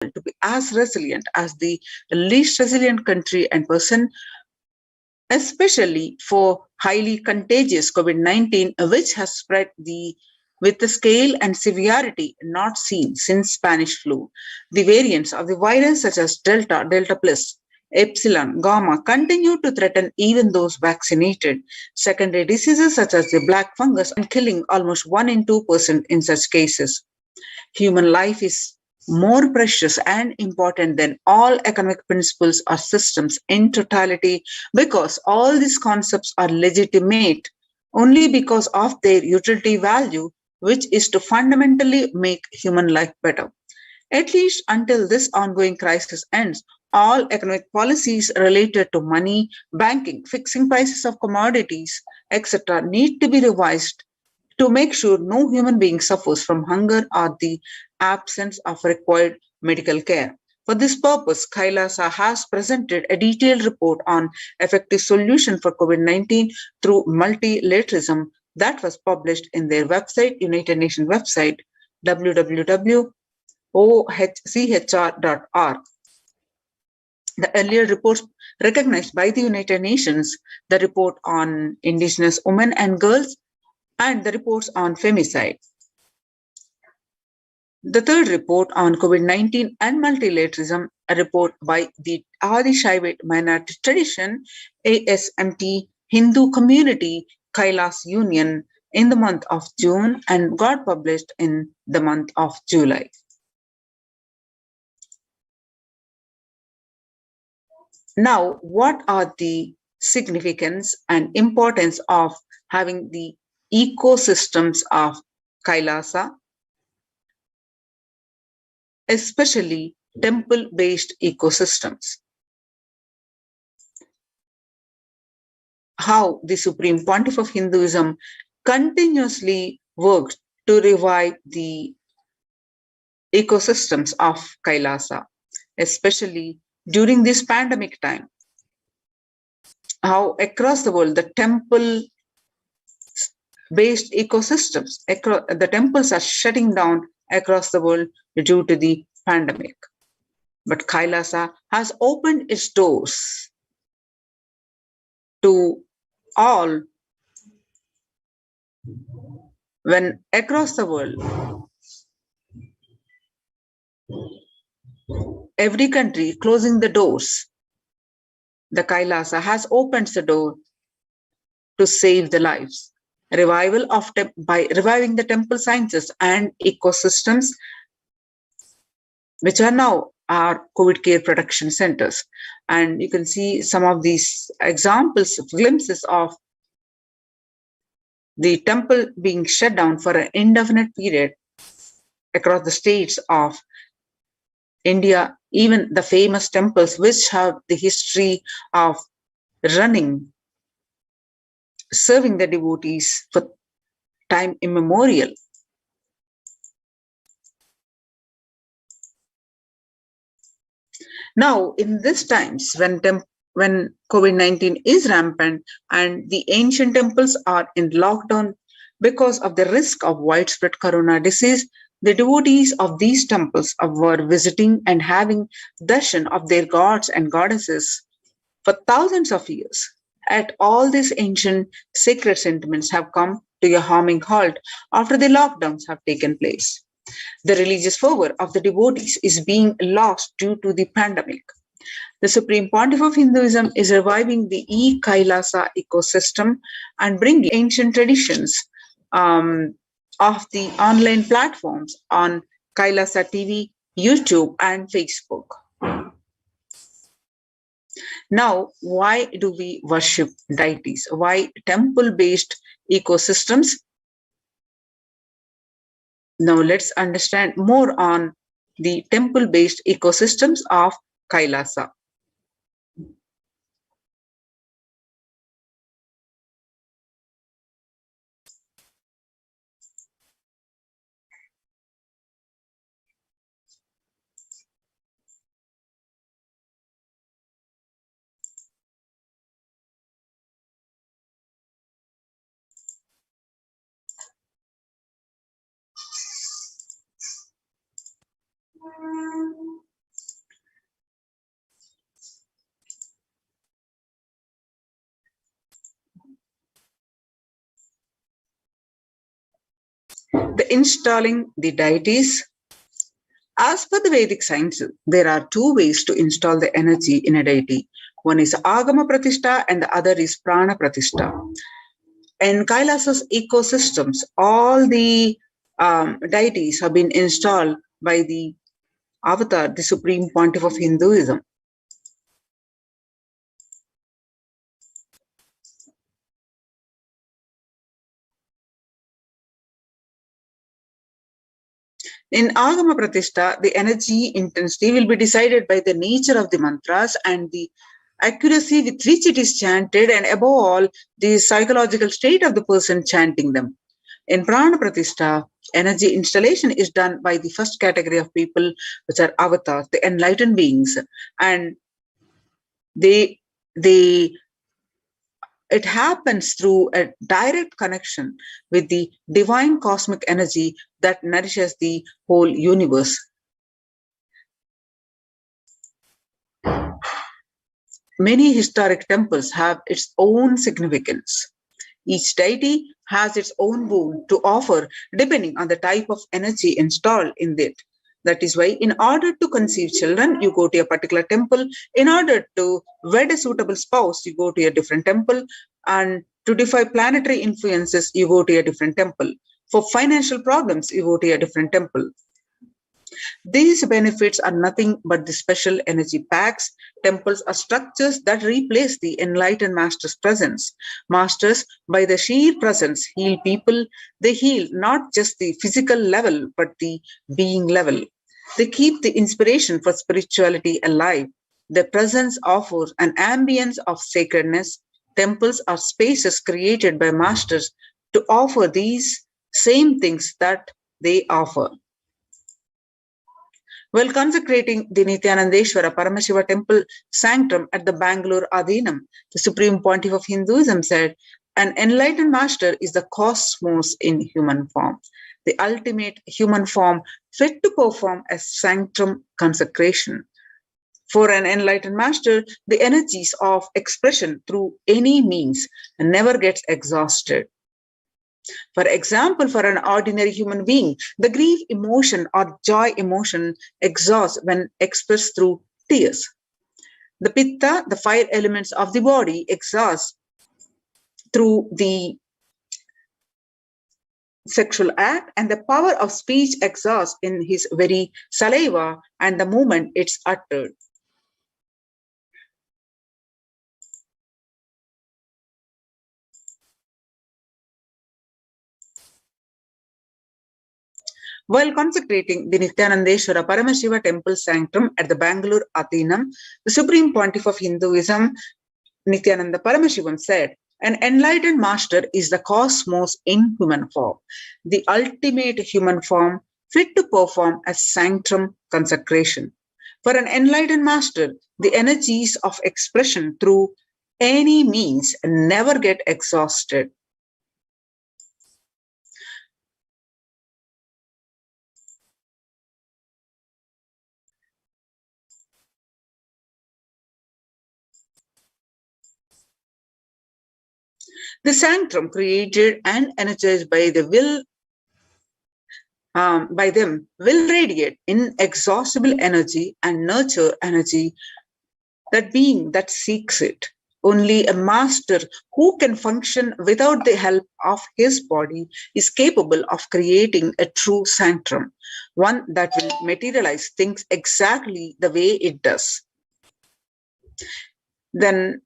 to be as resilient as the least resilient country and person, especially for highly contagious COVID-19, which has spread with a scale and severity not seen since Spanish flu. The variants of the virus such as Delta, Delta plus, Epsilon, Gamma continue to threaten even those vaccinated. Secondary diseases such as the black fungus are killing almost 1 in 2% in such cases. Human life is more precious and important than all economic principles or systems in totality, because all these concepts are legitimate only because of their utility value, which is to fundamentally make human life better. At least until this ongoing crisis ends, all economic policies related to money, banking, fixing prices of commodities, etc., need to be revised to make sure no human being suffers from hunger or the absence of required medical care. For this purpose, Kailasa has presented a detailed report on effective solution for COVID-19 through multilateralism that was published in their website, United Nations website, www.ochr.org. The earlier reports recognized by the United Nations, the report on indigenous women and girls, and the reports on femicide. The third report on COVID-19 and multilateralism, a report by the Adi Shaivite Minority Tradition, ASMT Hindu Community Kailas Union in the month of June and got published in the month of July. Now, what are the significance and importance of having the ecosystems of Kailasa, especially temple-based ecosystems? How the Supreme Pontiff of Hinduism continuously worked to revive the ecosystems of Kailasa, especially during this pandemic time. How across the world, the temple-based ecosystems, the temples are shutting down across the world due to the pandemic. But Kailasa has opened its doors to all when across the world, every country closing the doors, the Kailasa has opened the door to save the lives. Revival of by reviving the temple sciences and ecosystems, which are now our COVID care production centers. And you can see some of these examples, glimpses of the temple being shut down for an indefinite period across the states of India, even the famous temples which have the history of running, serving the devotees for time immemorial. Now, in these times when COVID-19 is rampant and the ancient temples are in lockdown because of the risk of widespread corona disease, the devotees of these temples were visiting and having darshan of their gods and goddesses for thousands of years. At all these ancient sacred sentiments have come to a harming halt after the lockdowns have taken place. The religious fervor of the devotees is being lost due to the pandemic. The Supreme Pontiff of Hinduism is reviving the e-Kailasa ecosystem and bringing ancient traditions of the online platforms on Kailasa TV, YouTube, and Facebook. Now, why do we worship deities? Why temple-based ecosystems? Now, let's understand more on the temple-based ecosystems of Kailasa. The installing the deities. As per the Vedic science, there are two ways to install the energy in a deity. One is Agama Pratishta and the other is Prana Pratishta. In Kailasa's ecosystems, all the deities have been installed by the Avatar, the supreme pontiff of Hinduism. In Agama Pratishta, the energy intensity will be decided by the nature of the mantras and the accuracy with which it is chanted, and above all, the psychological state of the person chanting them. In Prana Pratishta, energy installation is done by the first category of people, which are avatars, the enlightened beings, and it happens through a direct connection with the divine cosmic energy that nourishes the whole universe. Many historic temples have its own significance. Each deity has its own boon to offer depending on the type of energy installed in it. That is why, in order to conceive children, you go to a particular temple. In order to wed a suitable spouse, you go to a different temple. And to defy planetary influences, you go to a different temple. For financial problems, you go to a different temple. These benefits are nothing but the special energy packs. Temples are structures that replace the enlightened master's presence. Masters, by their sheer presence, heal people. They heal not just the physical level, but the being level. They keep the inspiration for spirituality alive. Their presence offers an ambience of sacredness. Temples are spaces created by masters to offer these same things that they offer. While consecrating the Nithyanandeshwara Paramashiva temple sanctum at the Bangalore Adhinam, the supreme pontiff of Hinduism said, "An enlightened master is the cosmos in human form, the ultimate human form fit to perform a sanctum consecration." For an enlightened master, the energies of expression through any means never gets exhausted. For example, for an ordinary human being, the grief emotion or joy emotion exhausts when expressed through tears. The pitta, the fire elements of the body, exhaust through the sexual act, and the power of speech exhausts in his very saliva and the moment it's uttered. While consecrating the Nithyanandeshwara Paramashiva temple sanctum at the Bangalore Adhinam, the supreme pontiff of Hinduism, Nithyananda Paramashivam, said, "An enlightened master is the cosmos in human form, the ultimate human form fit to perform a sanctum consecration." For an enlightened master, the energies of expression through any means never get exhausted. The sanctum, created and energized by the will, by them, will radiate inexhaustible energy and nurture energy, that being that seeks it. Only a master who can function without the help of his body is capable of creating a true sanctum, one that will materialize things exactly the way it does. Then,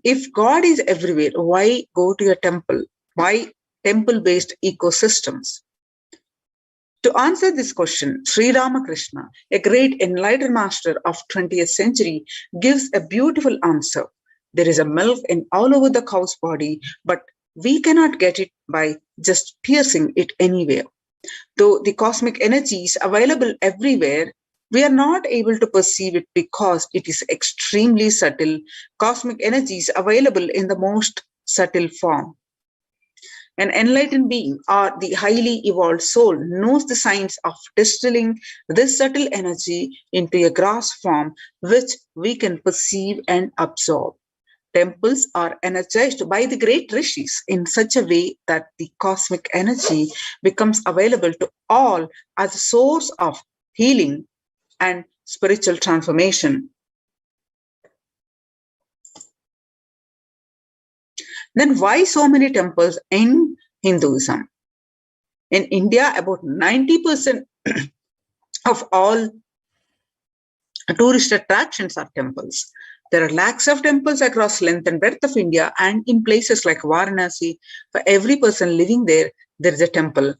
if God is everywhere, why go to a temple? Why temple-based ecosystems? To answer this question, Sri Ramakrishna, a great enlightened master of 20th century, gives a beautiful answer. There is a milk in all over the cow's body, but we cannot get it by just piercing it anywhere. Though the cosmic energy is available everywhere, we are not able to perceive it because it is extremely subtle. Cosmic energy is available in the most subtle form. An enlightened being or the highly evolved soul knows the science of distilling this subtle energy into a gross form which we can perceive and absorb. Temples are energized by the great rishis in such a way that the cosmic energy becomes available to all as a source of healing and spiritual transformation. Then why so many temples in Hinduism? In India, about 90% of all tourist attractions are temples. There are lakhs of temples across length and breadth of India, and in places like Varanasi, for every person living there, there is a temple,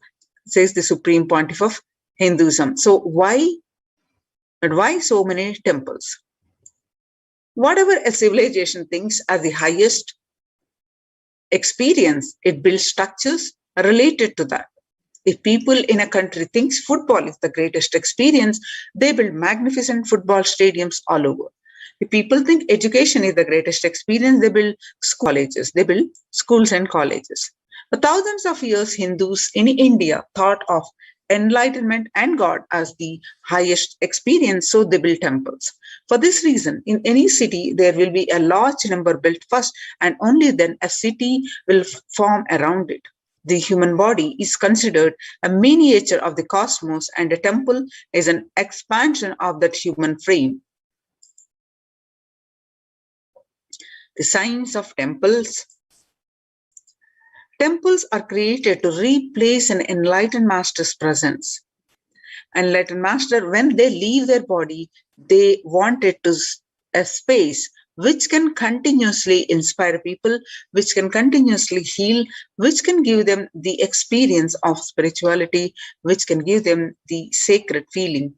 says the Supreme Pontiff of Hinduism. So why so many temples? Whatever a civilization thinks as the highest experience, it builds structures related to that. If people in a country thinks football is the greatest experience, they build magnificent football stadiums all over. If people think education is the greatest experience, they build colleges, they build schools and colleges. For thousands of years, Hindus in India thought of enlightenment and God as the highest experience, so they built temples. For this reason, in any city, there will be a large number built first, and only then a city will form around it. The human body is considered a miniature of the cosmos, and a temple is an expansion of that human frame. The signs of temples. Temples are created to replace an enlightened master's presence. Enlightened master, when they leave their body, they wanted to a space which can continuously inspire people, which can continuously heal, which can give them the experience of spirituality, which can give them the sacred feeling.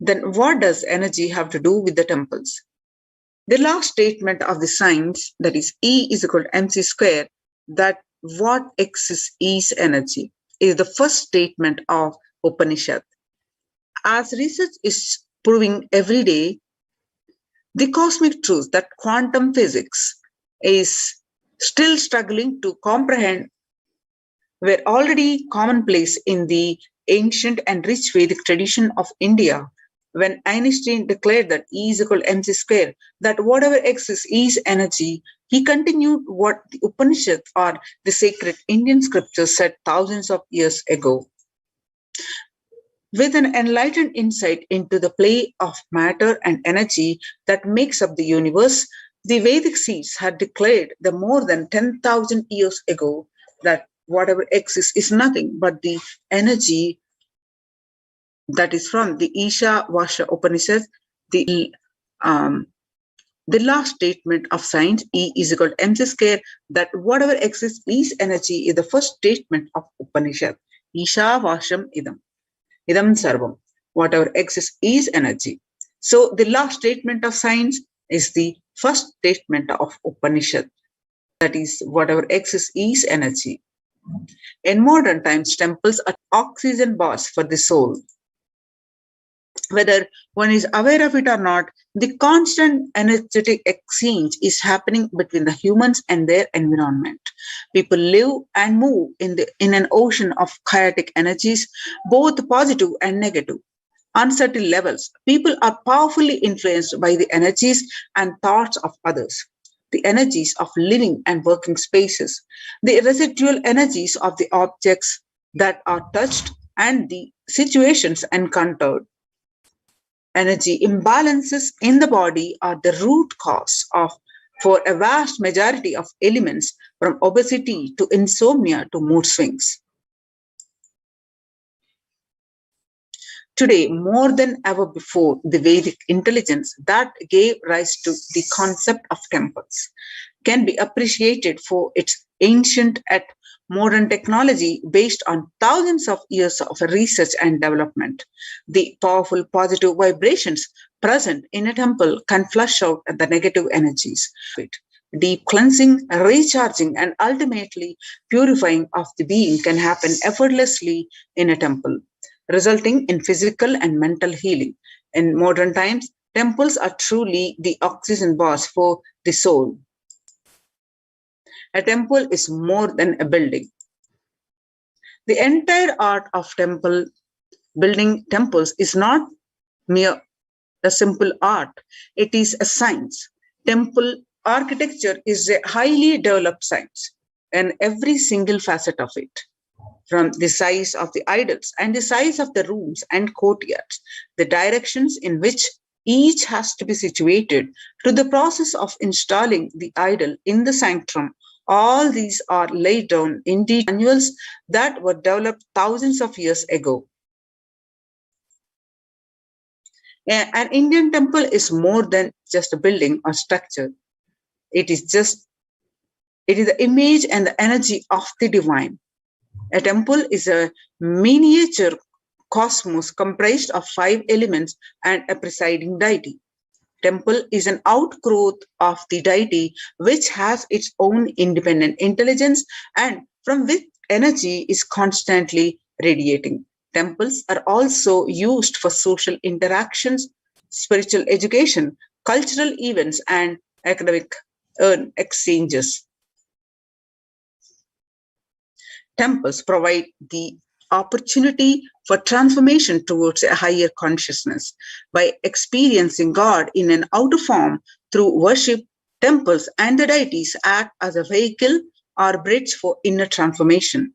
Then what does energy have to do with the temples? The last statement of the science, that is E is equal to mc square, that what exists is energy, is the first statement of Upanishad. As research is proving every day, the cosmic truth that quantum physics is still struggling to comprehend were already commonplace in the ancient and rich Vedic tradition of India. When Einstein declared that E is equal to mc square, that whatever exists is energy, he continued what the Upanishads or the sacred Indian scriptures said thousands of years ago. With an enlightened insight into the play of matter and energy that makes up the universe, the Vedic seers had declared the more than 10,000 years ago that whatever exists is nothing but the energy that is from the Isha Vasha Upanishad, the last statement of science, E is equal to mc square, that whatever exists is energy, is the first statement of Upanishad. Isha Vasham Idam. Idam Sarvam. Whatever exists is energy. So the last statement of science is the first statement of Upanishad. That is, whatever exists is energy. In modern times, temples are oxygen bars for the soul. Whether one is aware of it or not, the constant energetic exchange is happening between the humans and their environment. People live and move in an ocean of chaotic energies, both positive and negative. On certain levels, people are powerfully influenced by the energies and thoughts of others, the energies of living and working spaces, the residual energies of the objects that are touched, and the situations encountered. Energy imbalances in the body are the root cause for a vast majority of ailments, from obesity to insomnia to mood swings. Today, more than ever before, the Vedic intelligence that gave rise to the concept of temples can be appreciated for its ancient and modern technology based on thousands of years of research and development. The powerful positive vibrations present in a temple can flush out the negative energies. Deep cleansing, recharging, and ultimately purifying of the being can happen effortlessly in a temple, resulting in physical and mental healing. In modern times, temples are truly the oxygen bars for the soul. A temple is more than a building. The entire art of building temples is not mere a simple art. It is a science. Temple architecture is a highly developed science, and every single facet of it, from the size of the idols and the size of the rooms and courtyards, the directions in which each has to be situated, to the process of installing the idol in the sanctum, all these are laid down in the manuals that were developed thousands of years ago. An Indian temple is more than just a building or structure. It is the image and the energy of the divine. A temple is a miniature cosmos comprised of 5 elements and a presiding deity. Temple is an outgrowth of the deity which has its own independent intelligence and from which energy is constantly radiating. Temples are also used for social interactions, spiritual education, cultural events, and academic exchanges. Temples provide the opportunity for transformation towards a higher consciousness. By experiencing God in an outer form through worship, temples and the deities act as a vehicle or bridge for inner transformation.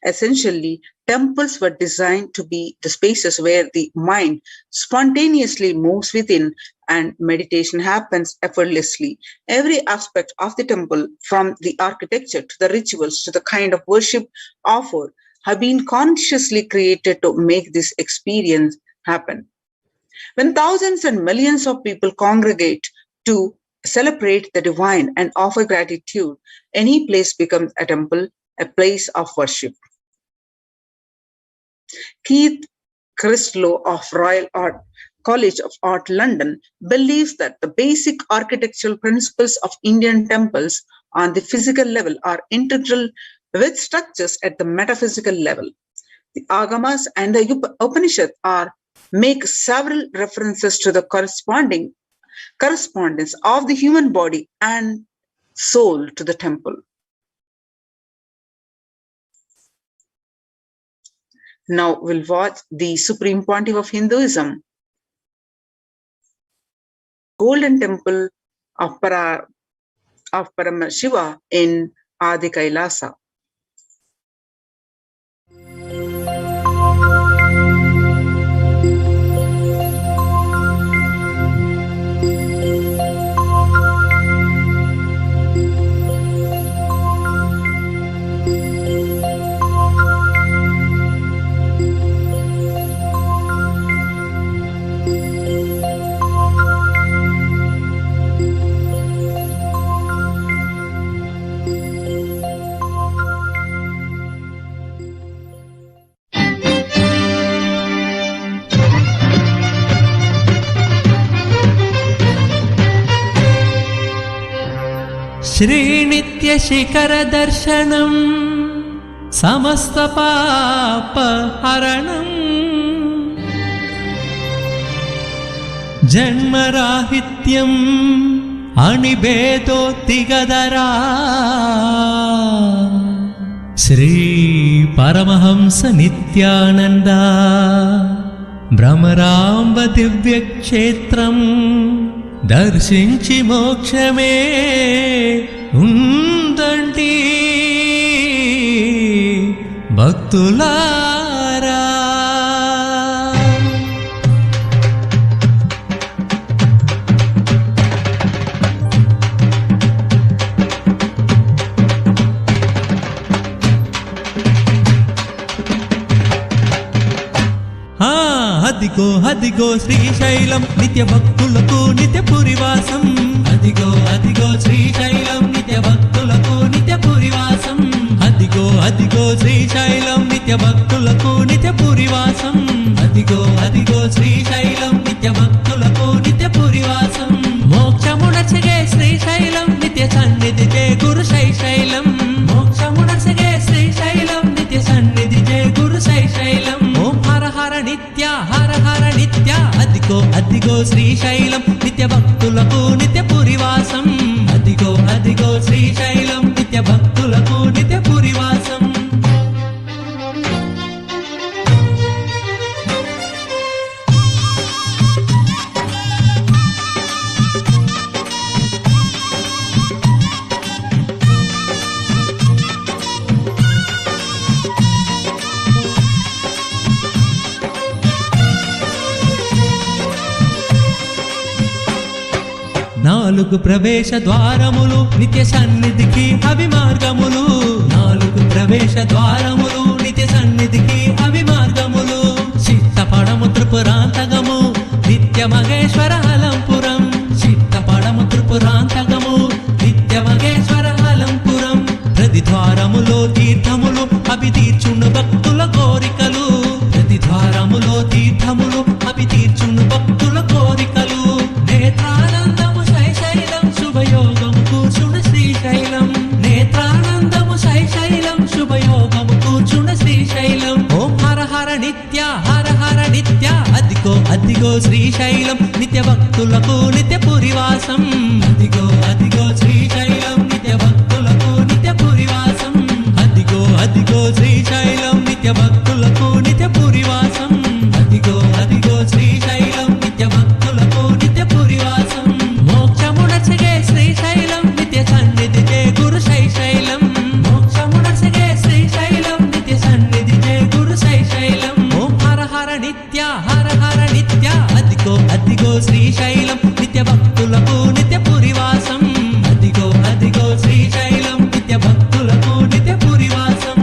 Essentially, temples were designed to be the spaces where the mind spontaneously moves within and meditation happens effortlessly. Every aspect of the temple, from the architecture to the rituals to the kind of worship offered, have been consciously created to make this experience happen. When thousands and millions of people congregate to celebrate the divine and offer gratitude, any place becomes a temple, a place of worship. Keith Crislow of Royal College of Art, London, believes that the basic architectural principles of Indian temples on the physical level are integral with structures at the metaphysical level. The Agamas and the Upanishads make several references to the correspondence of the human body and soul to the temple. Now we'll watch the Supreme Pontiff of Hinduism, Golden Temple of Paramashiva in Adi Kailasa. श्रीनित्य शिखर दर्शनम समस्त पाप हरणम जन्मराहित्यम अनिभेदोत्तिगदरा श्री परमहंस नित्यानंद भ्रमरांब दिव्य क्षेत्रम दर्शिंచి మోక్షమే ఉందండి భక్తులారా. అదిగో అదిగో శ్రీశైలం నిత్య భక్తులకు నిత్య పురివాసం. అదిగో అదిగో శ్రీశైలం నిత్య భక్తులకు నిత్య పురివాసం. అదిగో అదిగో శ్రీశైలం నిత్య భక్తులకు నిత్య పురివాసం. అదిగో అదిగో శ్రీశైలం నిత్య భక్తులకు నిత్య పురివాసం. మోక్షమునర్చగే శ్రీశైలం నిత్య సన్నిధి జయ గురు శైశైలం. మోక్షమునర్చగే శ్రీశైలం నిత్య సన్నిధి జయ గురు శైశైలం. ఓం హర హర నిత్య హర హర నిత్య. అదిగో అదిగో శ్రీశైలం నిత్య భక్తులకు నిత్య పురివాసం. అదిగో అదిగో శ్రీశైలం నిత్య భక్తులకు నిత్య పురివాసం. నాలుగు ప్రవేశ ద్వారములు నిత్య సన్నిధికి అవి మార్గములు. నాలుగు ప్రవేశ ద్వారములు నిత్య సన్నిధికి అవి మార్గములు. చిత్తపడము త్రిపురాంతకము నిత్య మగేశ్వర అలంపురం. చిత్తపడము త్రిపురాంతకము నిత్య మగేశ్వర అలంపురం. ప్రతి ద్వారములో తీర్థములు అవి తీర్చును భక్తుల కోరికలు. ప్రతి ద్వారములో తీర్థములు అవి తీర్చును భక్తుల కోరికలు. నేత్రానందము శైశైలం శుభయోగము కూర్చున్న శ్రీశైలం. నేత్రానందము శైశైలం శుభయోగము కూర్చున్న శ్రీశైలం. ఓం హర హర నిత్య హర హర నిత్య. అదిగో అదిగో శ్రీశైలం నిత్య భక్తులకు నిత్య పురివాసం. అదిగో అదిగో శ్రీశైలం నిత్య భక్తులకు నిత్య పురివాసం. అదిగో అదిగో శ్రీశైలం నిత్య భక్తులకు నిత్య పురివాసం. అదిగో అదిగో శ్రీశైలం నిత్య భక్తులకు నిత్య పురివాసం. మోక్షమునసగే శ్రీశైలం నిత్య సన్నిధి జయ గురు శైశైలం. మోక్షమునసగే శ్రీశైలం నిత్య సన్నిధి జయ గురు శైశైలం. ఓం హర హర నిత్య హర హర నిత్య. అదిగో అదిగో శ్రీశైలం నిత్య భక్తులకు నిత్య పురివాసం. అదిగో అదిగో శ్రీశైలం నిత్య భక్తులకు నిత్య పురివాసం.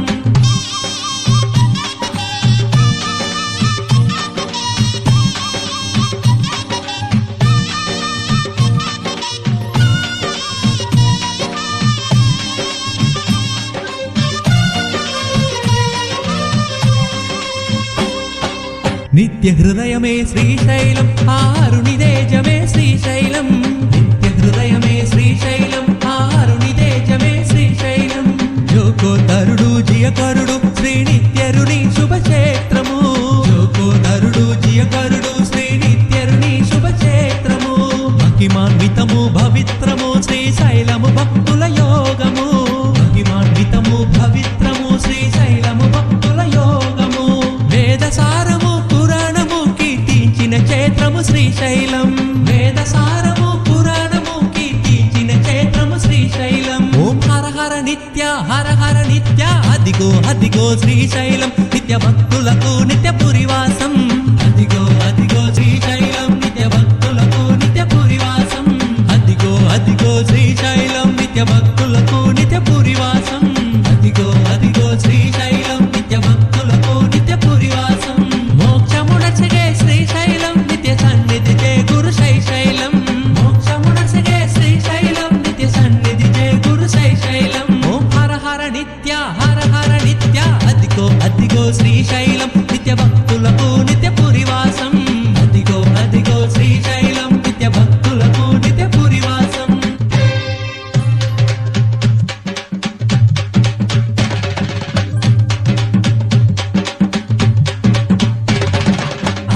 నిత్య హృదయమే శ్రీశైలం ఆరుని తేజమే శ్రీశైలం. నిత్య హృదయమే శ్రీశైలం ఆరుని తేజమే శ్రీశైలం. జోకోదరుడు జియకరుడు శ్రీ నిత్యరుని శుభక్షేత్రము. జోకోదరుడు జియకరుడు శ్రీ నిత్యరుని శుభక్షేత్రము. మహిమాన్వితము పవిత్రము శ్రీశైలము భక్తుల యోగము. మహిమాన్వితము పవిత్రము శ్రీశైలము భక్తుల యోగము. వేదసారము పురాణము కీర్తించిన క్షేత్రము శ్రీశైలం. వేదసారము పురాణము కీర్తించిన క్షేత్రము శ్రీశైలం. ఓం హర హర నిత్య హర హర నిత్య. అదిగో అదిగో శ్రీశైలం నిత్య భక్తులకు నిత్య పురివాసం. అదిగో అదిగో శ్రీశైలం నిత్య భక్తులకు నిత్య పురివాసం. అదిగో అదిగో శ్రీశైలం నిత్య భక్తులకు నిత్య పురివాసం. అదిగో అదిగో శ్రీశైలం నిత్య భక్తులకు నిత్య పురివాసం. మోక్షమునసగే శ్రీశైలం నిత్య సన్నిధి జయ గురు శైశైలం. మోక్షమునసగే శ్రీశైలం నిత్య సన్నిధి జయ గురు శైశైలం. ఓం హర హర నిత్య హర హర నిత్య. అదిగో అదిగో శ్రీశైలం నిత్య భక్తులకు నిత్య పురివాసం. అదిగో అదిగో శ్రీశైలం నిత్య భక్తులకు నిత్య పురివాసం.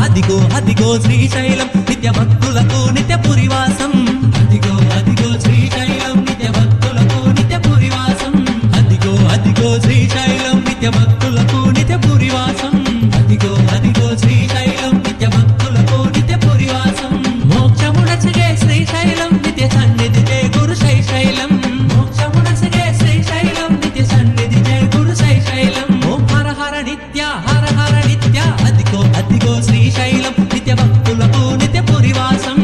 అదిగో అదిగో శ్రీశైలం నిత్య భక్తులకు నిత్య పురివాసం. అదిగో అదిగో శ్రీశైలం నిత్య భక్తులకు నిత్య పురివాసం. అదిగో అదిగో శ్రీశైలం నిత్య భక్తులకు నిత్య పురివాసం. అదిగో అదిగో శ్రీశైలం నిత్య భక్తులకు నిత్య పురివాసం. మోక్షమునసగే శ్రీశైలం నిత్య సన్నిధి జయ గురు శైశైలం. మోక్షమునసగే శ్రీశైలం నిత్య సన్నిధి జయ గురు శైశైలం. ఓం హర హర నిత్య హర హర నిత్య. అదిగో అదిగో శ్రీశైలం నిత్య భక్తులకు నిత్య పురివాసం.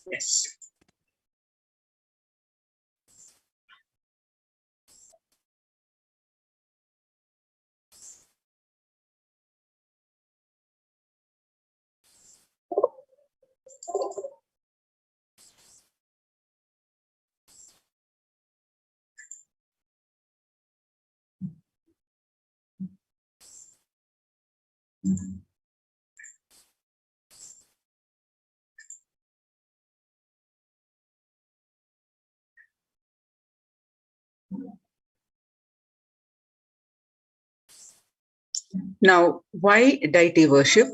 Yes. Now, why deity worship?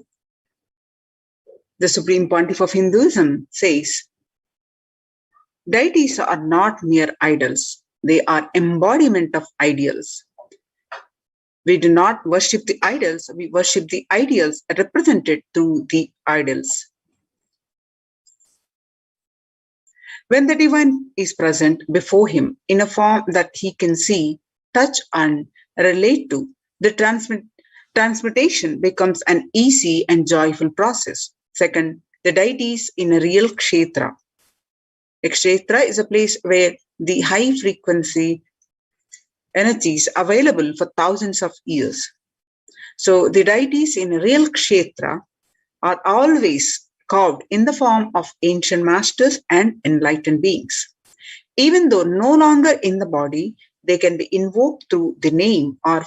The Supreme Pontiff of Hinduism says, deities are not mere idols. They are embodiment of ideals. We do not worship the idols, we worship the ideals represented through the idols. When the divine is present before him in a form that he can see, touch, and relate to, the transmutation becomes an easy and joyful process. Second, the deities in a real kshetra. A kshetra is a place where the high frequency energies available for thousands of years. So the deities in a real kshetra are always carved in the form of ancient masters and enlightened beings. Even though no longer in the body, they can be invoked through the name or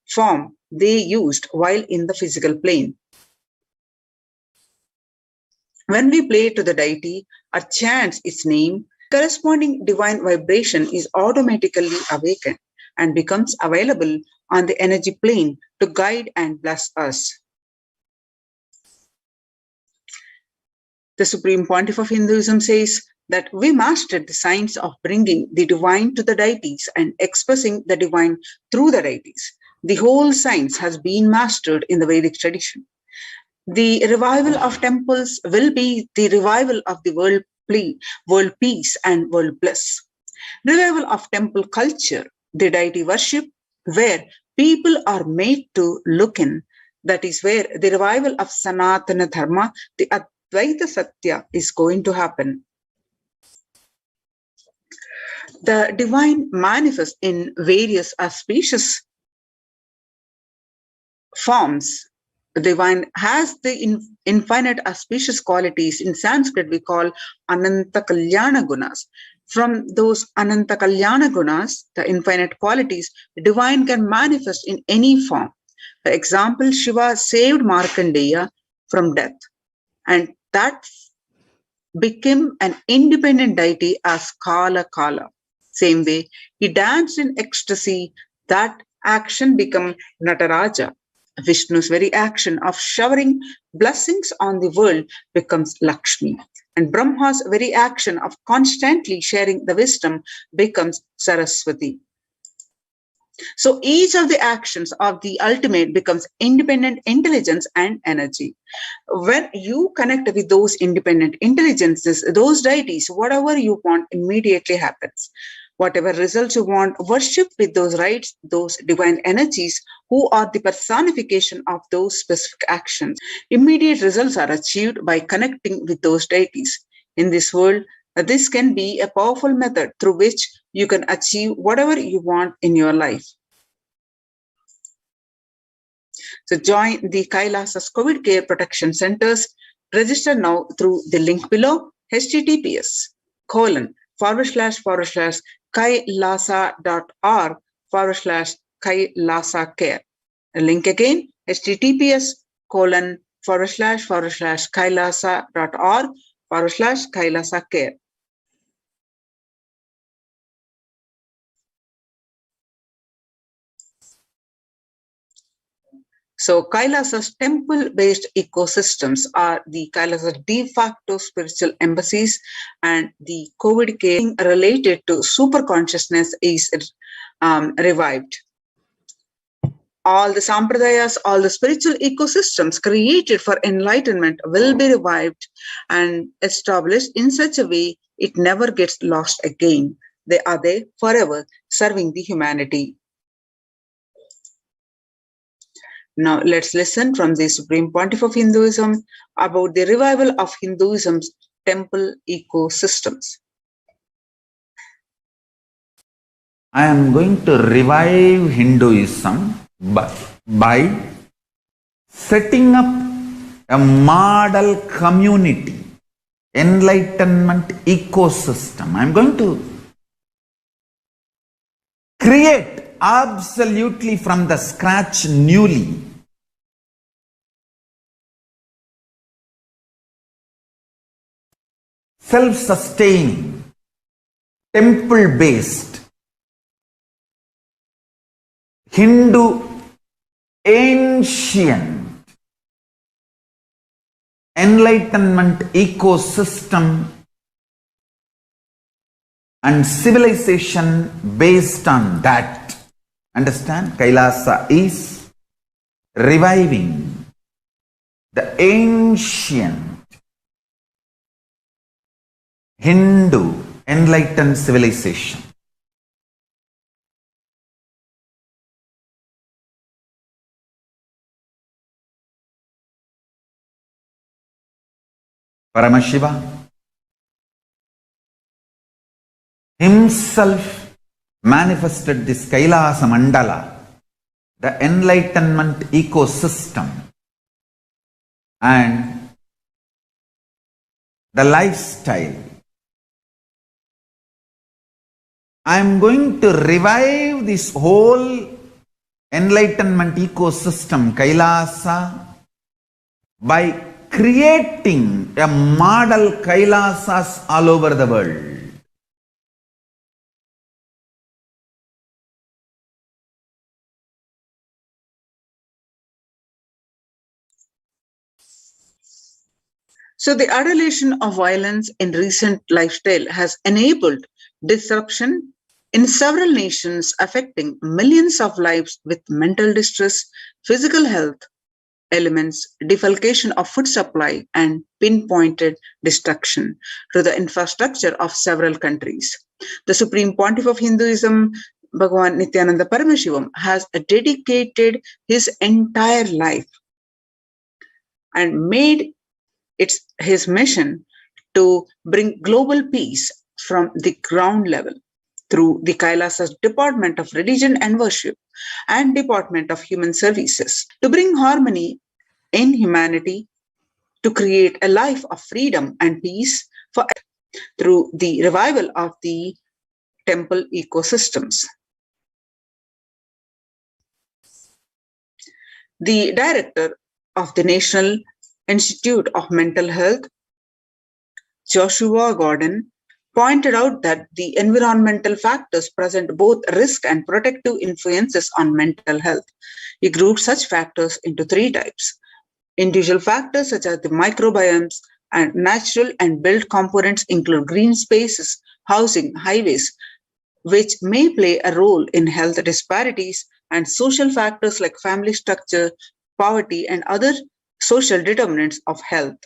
form they used while in the physical plane. When we pray to the deity or chant its name, corresponding divine vibration is automatically awakened and becomes available on the energy plane to guide and bless us. The Supreme Pontiff of Hinduism says that we mastered the science of bringing the divine to the deities and expressing the divine through the deities. The whole science has been mastered in the Vedic tradition. The revival of temples will be the revival of the world peace and world bliss. Revival of temple culture, the deity worship, where people are made to look in. That is where the revival of Sanatana Dharma, the Advaita Satya, is going to happen. The divine manifests in various auspicious forms. The divine has the infinite auspicious qualities. In Sanskrit, we call Ananta Kalyana Gunas. From those Ananta Kalyana Gunas, the infinite qualities, the divine can manifest in any form. For example, Shiva saved Markandeya from death, and that became an independent deity as Kala Kala. Same way, he danced in ecstasy. That action became Nataraja. Vishnu's very action of showering blessings on the world becomes Lakshmi. And Brahma's very action of constantly sharing the wisdom becomes Saraswati. So each of the actions of the ultimate becomes independent intelligence and energy. When you connect with those independent intelligences, those deities, whatever you want immediately happens. Whatever results you want, worship with those rights, those divine energies who are the personification of those specific actions. Immediate results are achieved by connecting with those deities. In this world, this can be a powerful method through which you can achieve whatever you want in your life. So join the Kailasa's COVID Care Protection Centers. Register now through the link below, https://kailasa.org/Kailasa Care. The link again, https://kailasa.org/Kailasa Care. So Kailasa's temple-based ecosystems are the Kailasa's de facto spiritual embassies, and the COVID care related to super consciousness is revived. All the sampradayas, all the spiritual ecosystems created for enlightenment will be revived and established in such a way it never gets lost again. They are there forever, serving the humanity. Now let's listen from the Supreme Pontiff of Hinduism about the revival of Hinduism's temple ecosystems. I am going to revive Hinduism by setting up a model community, enlightenment ecosystem. I am going to create absolutely from the scratch newly self-sustaining, temple-based, Hindu ancient enlightenment ecosystem and civilization based on that. Understand? Kailasa is reviving the ancient Hindu enlightened civilization. Paramashiva himself manifested this Kailasa Mandala, the enlightenment ecosystem, and the lifestyle. I am going to revive this whole enlightenment ecosystem, Kailasa, by creating a model Kailasas all over the world. So the adulation of violence in recent lifestyle has enabled disruption in several nations, affecting millions of lives with mental distress, physical health elements, defalcation of food supply, and pinpointed destruction to the infrastructure of several countries. The Supreme Pontiff of Hinduism, Bhagavan Nithyananda Paramashivam, has dedicated his entire life and made it his mission to bring global peace from the ground level through the Kailasas Department of Religion and Worship and Department of Human Services, to bring harmony in humanity, to create a life of freedom and peace for through the revival of the temple ecosystems. The director of the National Institute of Mental Health, Joshua Gordon, pointed out that the environmental factors present both risk and protective influences on mental health. He grouped such factors into three types: individual factors such as the microbiomes, and natural and built components include green spaces, housing, highways, which may play a role in health disparities, and social factors like family structure, poverty, and other social determinants of health.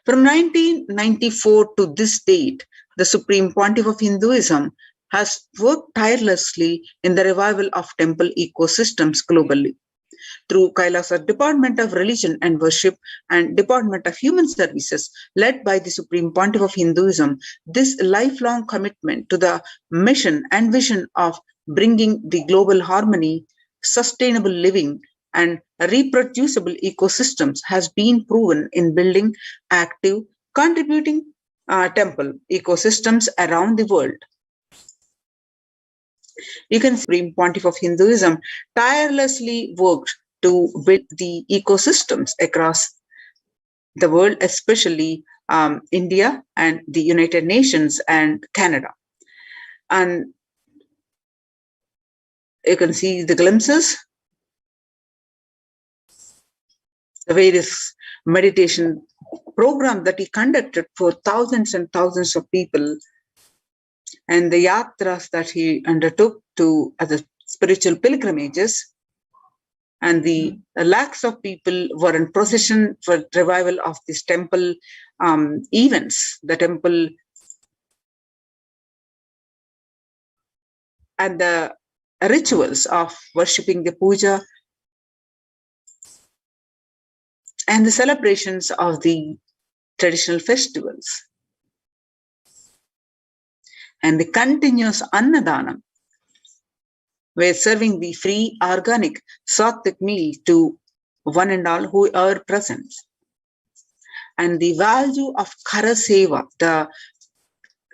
From 1994 to this date, the Supreme Pontiff of Hinduism has worked tirelessly in the revival of temple ecosystems globally. Through Kailasa Department of Religion and Worship and Department of Human Services, led by the Supreme Pontiff of Hinduism, this lifelong commitment to the mission and vision of bringing the global harmony, sustainable living, and reproducible ecosystems has been proven in building active, contributing temple ecosystems around the world. You can see Supreme Pontiff of Hinduism tirelessly worked to build the ecosystems across the world, especially India and the United Nations and Canada. And you can see the glimpses, the various meditation program that he conducted for thousands and thousands of people, and the yatras that he undertook to the spiritual pilgrimages, and the lakhs of people were in procession for revival of these temple events, the temple and the rituals of worshipping the puja and the celebrations of the traditional festivals, and the continuous Annadanam, where serving the free organic sattvic meal to one and all who are present. And the value of Kara Seva, the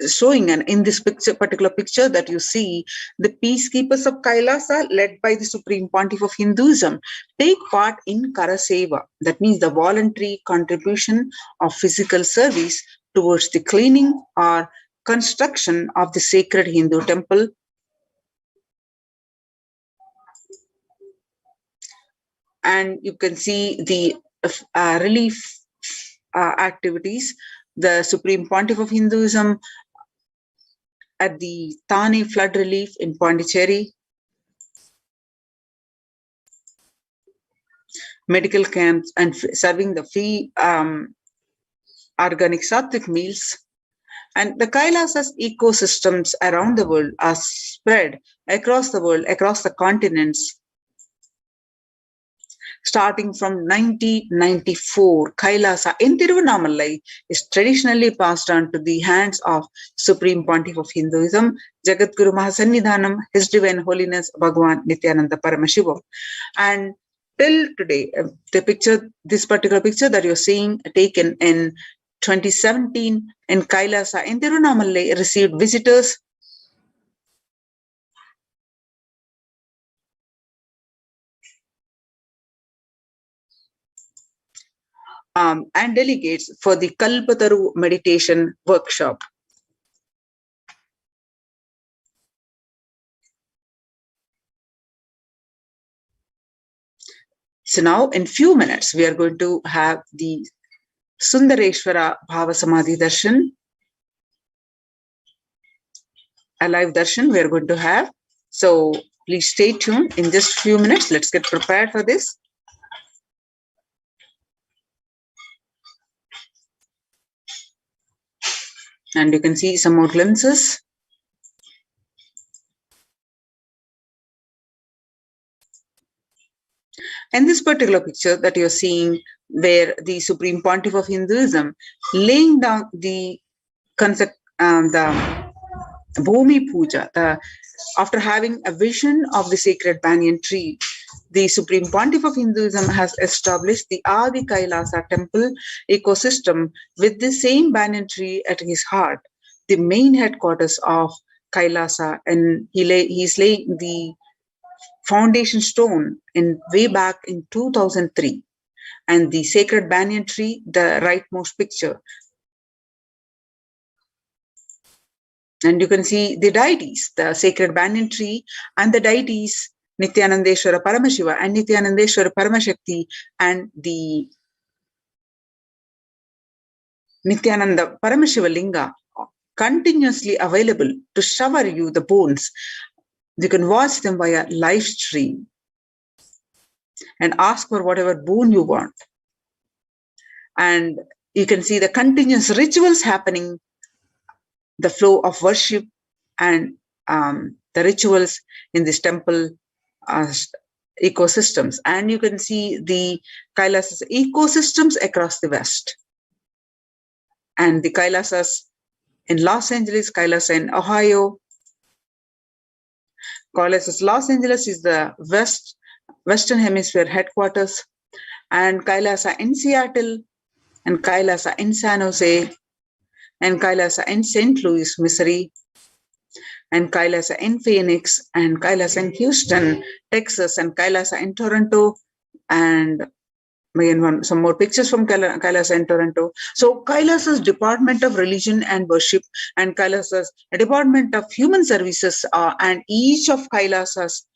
showing, and in this particular picture that you see, the peacekeepers of Kailasa, led by the Supreme Pontiff of Hinduism, take part in Kara Seva. That means the voluntary contribution of physical service towards the cleaning or construction of the sacred Hindu temple. And you can see the relief activities. The Supreme Pontiff of Hinduism at the Thane flood relief in Pondicherry, medical camps, and serving the free organic sattvic meals. And the Kailasa's ecosystems around the world are spread across the world, across the continents. Starting from 1994, Kailasa in Tiruvannamalai is traditionally passed on to the hands of Supreme Pontiff of Hinduism, Jagadguru Mahasannidhanam, His Divine Holiness Bhagavan Nithyananda Paramashivam. And till today, this particular picture that you're seeing, taken in 2017 in Kailasa in Tiruvannamalai, received visitors and delegates for the Kalpataru meditation workshop. So now in few minutes, we are going to have the Sundareshwara Bhava Samadhi Darshan, a live darshan we are going to have. So please stay tuned. In just few minutes, let's get prepared for this. And you can see some more glimpses. In this particular picture that you're seeing, where the Supreme Pontiff of Hinduism laying down the concept, the Bhumi Puja, after having a vision of the sacred banyan tree, the Supreme Pontiff of Hinduism has established the Adi Kailasa temple ecosystem with the same banyan tree at his heart, the main headquarters of Kailasa, and he's laying the foundation stone way back in 2003, and the sacred banyan tree, the rightmost picture. And you can see the deities, the sacred banyan tree, and the deities Nithyanandeshwara Paramashiva and Nithyanandeshwara Paramashakti, and the Nithyananda Paramashiva Linga continuously available to shower you the bones. You can watch them via live stream and ask for whatever boon you want. And you can see the continuous rituals happening, the flow of worship and the rituals in this temple ecosystems. And you can see the Kailasas ecosystems across the West. And the Kailasas in Los Angeles, Kailasa in Ohio. Kailasas Los Angeles is the Western Hemisphere headquarters, and Kailasa in Seattle, and Kailasa in San Jose, and Kailasa in St. Louis, Missouri, and Kailasa in Phoenix, and Kailasa in Houston, Texas, and Kailasa in Toronto, and again, some more pictures from Kailasa in Toronto. So Kailasa's Department of Religion and Worship and Kailasa's Department of Human Services and each of Kailasa's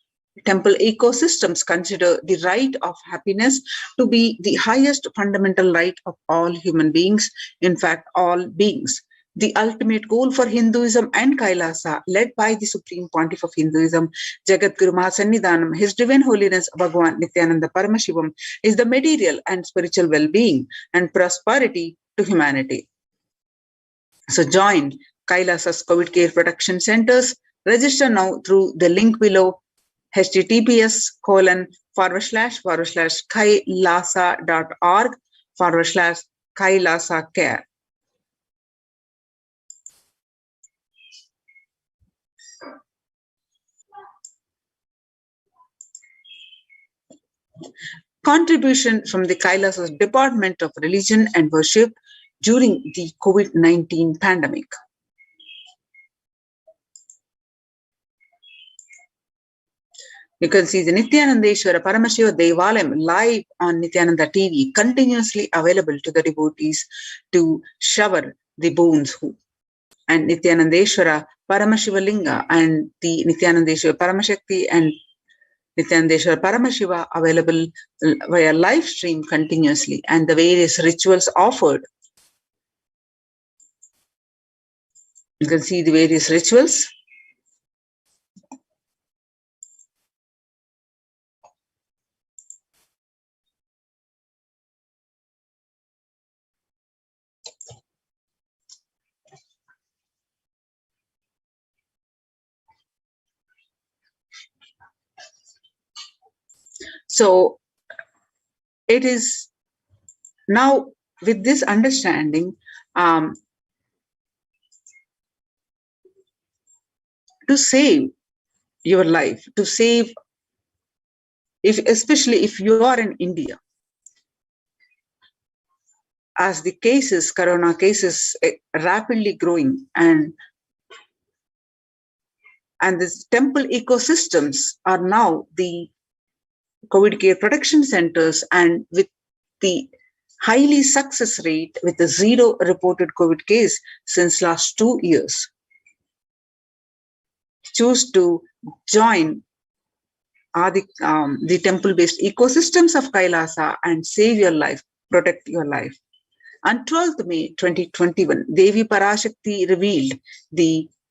temple ecosystems consider the right of happiness to be the highest fundamental right of all human beings, in fact, all beings. The ultimate goal for Hinduism and Kailasa, led by the Supreme Pontiff of Hinduism, Jagadguru Mahasannidhanam, His Divine Holiness Bhagavan Nithyananda Paramashivam, is the material and spiritual well-being and prosperity to humanity. So join Kailasa's COVID Care Protection Centers. Register now through the link below, https:// kailasa.org /Kailasa care. Contribution from the Kailasa's Department of Religion and Worship during the COVID-19 pandemic. You can see the Nithyanandeshwara Paramashiva Devalayam live on Nithyananda TV, continuously available to the devotees to shower the bones. And Nithyanandeshwara Paramashiva Linga and the Nithyanandeshwara Paramashakti and Nithyanandeshwara Paramashiva available via live stream continuously, and the various rituals offered. You can see the various rituals. So it is now with this understanding to save your life, to save, especially if you are in India, as the cases, corona cases, rapidly growing, and these temple ecosystems are now the COVID care protection centers, and with the highly success rate with the 0 reported COVID case since last 2 years. Choose to join the temple-based ecosystems of Kailasa and save your life, protect your life. On 12th May 2021, Devi Parashakti revealed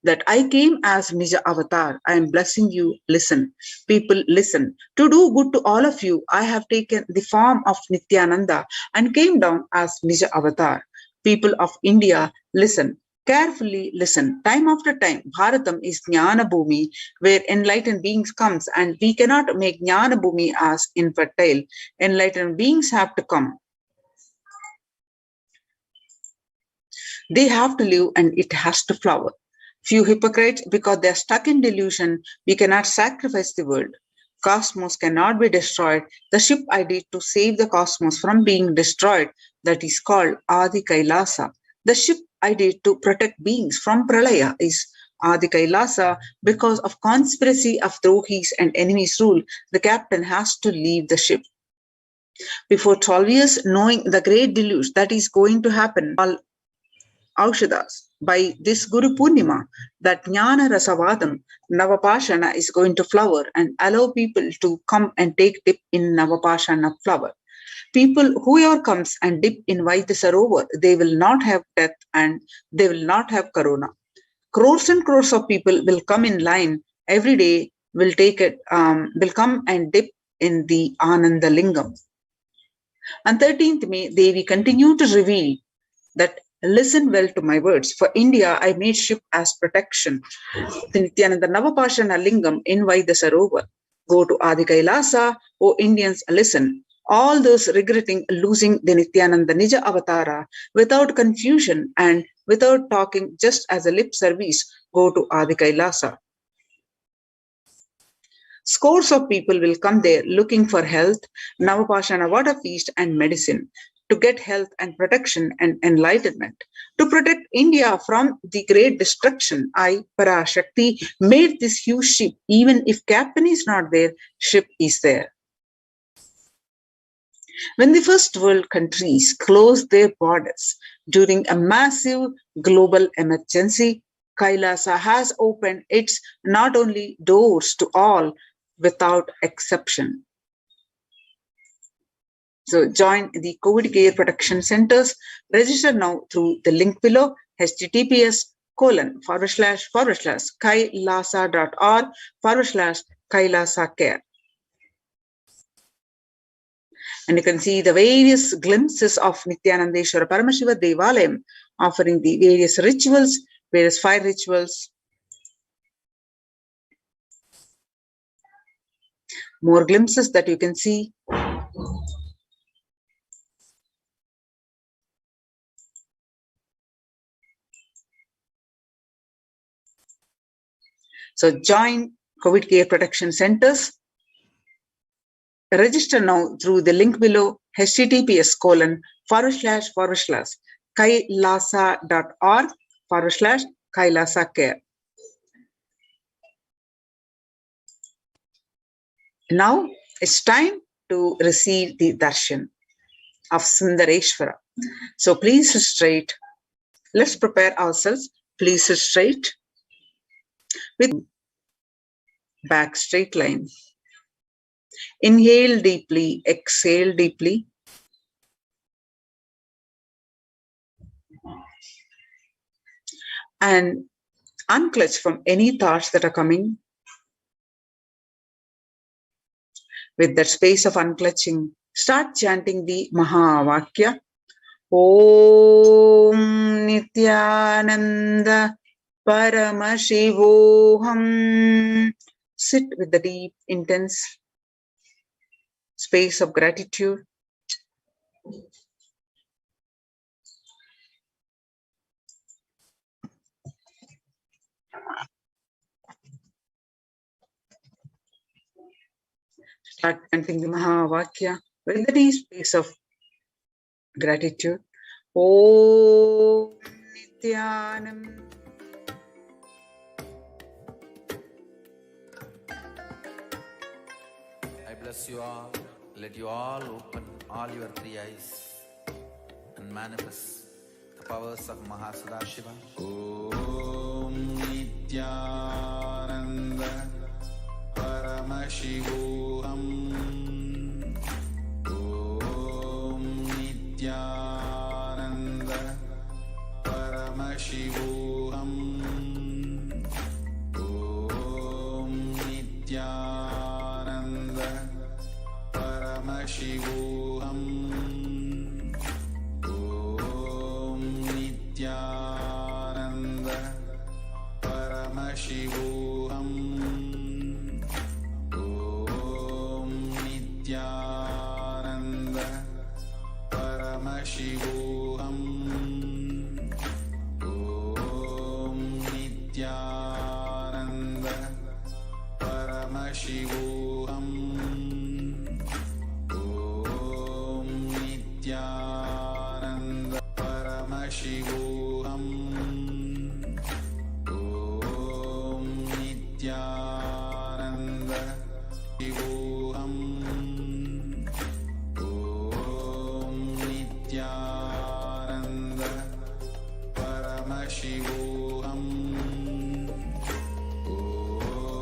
that I came as Nija Avatar. I am blessing you. Listen. People, listen. To do good to all of you, I have taken the form of Nithyananda and came down as Nija Avatar. People of India, listen. Carefully listen. Time after time, Bharatam is Jnana Bhumi, where enlightened beings comes, and we cannot make Jnana Bhumi as infertile. Enlightened beings have to come. They have to live, and it has to flower. Few hypocrites, because they are stuck in delusion, we cannot sacrifice the world. Cosmos cannot be destroyed. The ship I did to save the cosmos from being destroyed, that is called Adi Kailasa. The ship I did to protect beings from Pralaya is Adi Kailasa. Because of conspiracy of Drohis and enemies rule, the captain has to leave the ship. Before 12 years, knowing the great deluge that is going to happen, all Aushadas, by this Guru Purnima, that Jnana Rasavadam, Navapashana is going to flower and allow people to come and take dip in Navapashana flower. People whoever comes and dip in Vaidya Sarovar, they will not have death and they will not have corona. Crores and crores of people will come in line every day, will come and dip in the Ananda Lingam. On 13th May, Devi continued to reveal that listen well to my words. For India, I made ship as protection. The Nithyananda Navapashana Lingam in Vaidya Sarovar. Go to Adi Kailasa, O Indians, listen. All those regretting losing the Nithyananda Nija Avatara, without confusion and without talking, just as a lip service, go to Adi Kailasa. Scores of people will come there looking for health, Navapashana water feast and medicine, to get health and protection and enlightenment. To protect India from the great destruction, I, Parashakti, made this huge ship. Even if captain is not there, ship is there. When the first world countries closed their borders during a massive global emergency, Kailasa has opened its not only doors to all without exception. So join the COVID care protection centers. Register now through the link below, https://kailasa.org/Kailasa care. And you can see the various glimpses of Nithyanandeshwara Paramashiva Devalayam offering the various rituals, various fire rituals. More glimpses that you can see. So join COVID Care Protection Centers. Register now through the link below https://kailasa.org/Kailasa Care. Now it's time to receive the darshan of Sundareshwara. So please sit straight. Let's prepare ourselves. Please sit straight with back straight line. Inhale deeply, exhale deeply. And unclutch from any thoughts that are coming. With that space of unclutching, start chanting the Mahavakya. Om Nithyananda Paramashivoham. Sit with the deep, intense space of gratitude. Start chanting the Mahavakya with the deep space of gratitude. Om Nithyananda. I bless you all. Let you all open all your three eyes and manifest the powers of Mahasudashiva. Om Nithyananda Paramashivoham. Om Nithyananda Paramashivoham. Om Nithyananda Paramashivoham. Om Nithyananda Paramashivoham. Om Nithyananda Paramashivoham. Om Nithyananda Paramashivoham. Om Nithyananda Paramashivoham. Om Nithyananda Shivoham. Om Nithyananda Paramashivoham. Om Nithyananda Paramashivoham. Om Nithyananda Paramashivoham.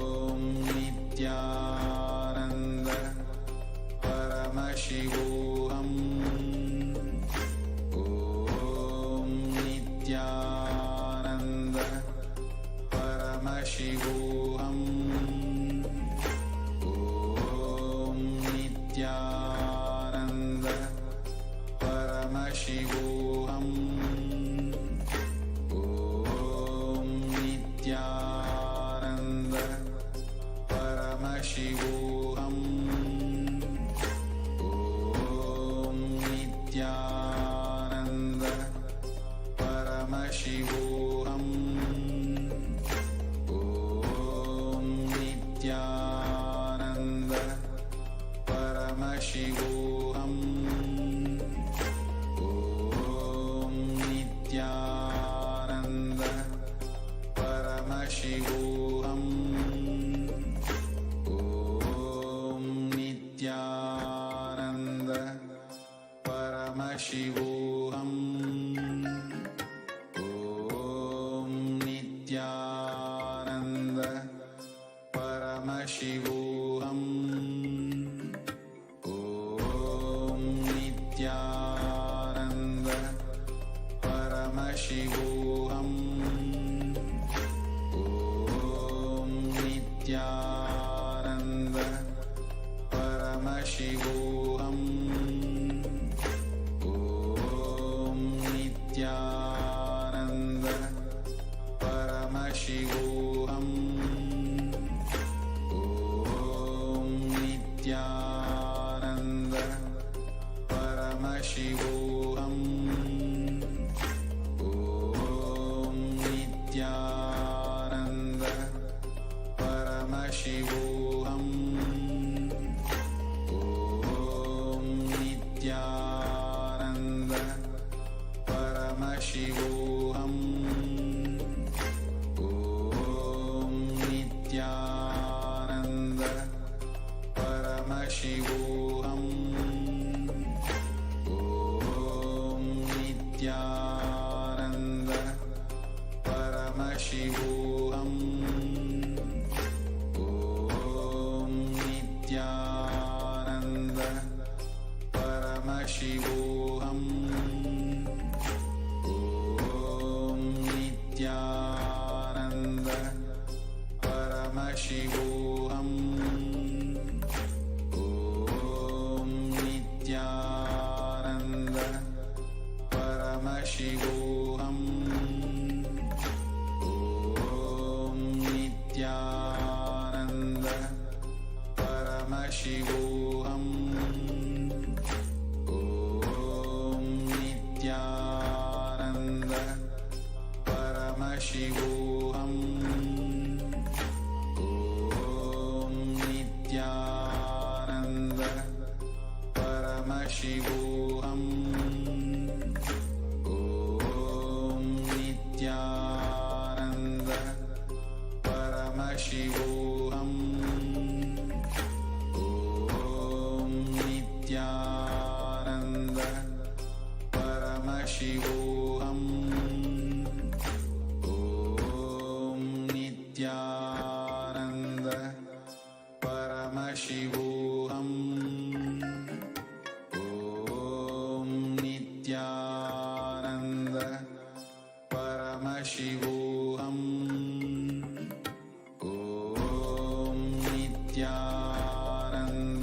Om Nithyananda Paramashivoham. Om Nithyananda Paramashivoham. Om Nithyananda Paramashivoham. Om Nithyananda Paramashivoham. Om Nithyananda Paramashivoham. Om Nithyananda Paramashivoham. Om Nithyananda Paramashivoham. Om Nithyananda Paramashivoham. Om Nithyananda Paramashivoham. Om Nithyananda Paramashivoham. Om Nithyananda Paramashivoham. Om Nithyananda Paramashivoham. Om Nithyananda Paramashivoham. Om Nithyananda Paramashivoham. Om Nithyananda Paramashivoham. Om Nithyananda Paramashivoham. Om Nithyananda Paramashivoham. Om Nithyananda Paramashivoham. Om Nithyananda Paramashivoham. Om Nithyananda Paramashivoham. Om Nithyananda Paramashivoham. Om Nithyananda Paramashivoham. Om Nithyananda Paramashivoham. Om Nithyananda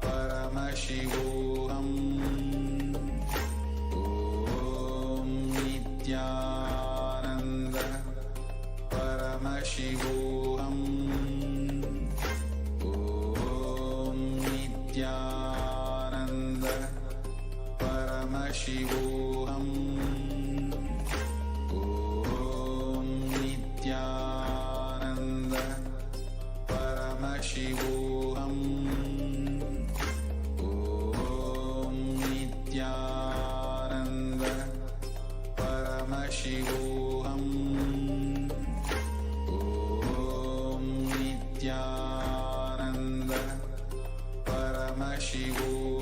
Paramashivoham. Om Nithyananda Paramashivoham. Om Nithyananda Paramashivoham. Om Nithyananda Paramashivoham. Om Nithyananda Paramashivoham. Om Nithyananda Paramashivoham.